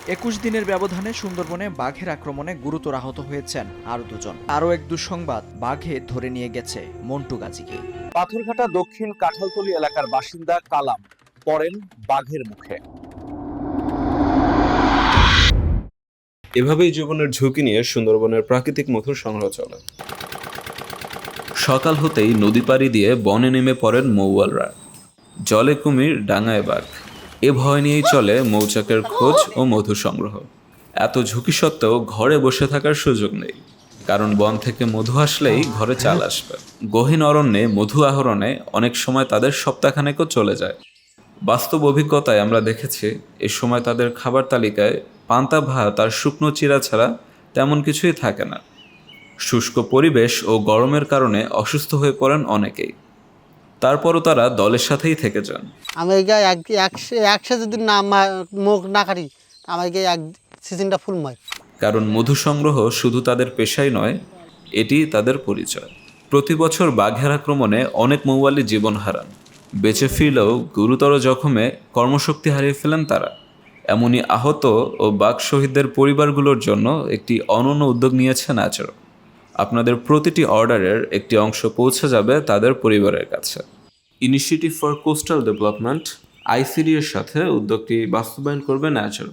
২১ দিনের ব্যবধানে সুন্দরবনে বাঘের আক্রমণে গুরুতর আহত হয়েছেন আরও দুজন। আরও এক দুঃসংবাদ, বাঘে ধরে নিয়ে গেছে মন্টু গাজীকে। পাথরঘাটা দক্ষিণ কাঁঠালতলী এলাকার বাসিন্দা কালাম পড়েন বাঘের মুখে। এভাবেই জীবনের ঝুঁকি নিয়ে সুন্দরবনের প্রাকৃতিক মধুর সংগ্রহ চলে। সকাল হতেই নদী পাড়ি দিয়ে বনে নেমে পড়েন মৌয়ালরা। জলে কুমির, ডাঙায় বাঘ, এ ভয় নিয়েই চলে মৌচাকের খোঁজ ও মধু সংগ্রহ। এত ঝুঁকি সত্ত্বেও ঘরে বসে থাকার সুযোগ নেই, কারণ বন থেকে মধু আসলেই ঘরে চাল আসবে। গহীন অরণ্যে মধু আহরণে অনেক সময় তাদের সপ্তাহখানেকও চলে যায়। বাস্তব অভিজ্ঞতায় আমরা দেখেছি, এ সময় তাদের খাবার তালিকায় পান্তা ভাত আর শুকনো চিড়া ছাড়া তেমন কিছুই থাকে না। শুষ্ক পরিবেশ ও গরমের কারণে অসুস্থ হয়ে পড়েন অনেকেই। তারপরও তারা দলের সাথেই থেকে যান। আমি একশো যদি না মুখ না কাটি আমাকে এক সিজনটা ফুল মার। কারণ মধু সংগ্রহ শুধু তাদের পেশাই নয়, এটি তাদের পরিচয়। প্রতি বছর বাঘের আক্রমণে অনেক মৌয়ালি জীবন হারান। বেঁচে ফিরলেও গুরুতর জখমে কর্মশক্তি হারিয়ে ফেলেন তারা। এমনই আহত ও বাঘ শহীদদের পরিবারগুলোর জন্য একটি অনন্য উদ্যোগ নিয়েছে ন্যাচার। আপনাদের প্রতিটি অর্ডারের একটি অংশ পৌঁছে যাবে তাদের পরিবারের কাছে। Initiative for coastal development, ICD এর সাথে উদ্যোগটি বাস্তবায়ন করবে ন্যাচার।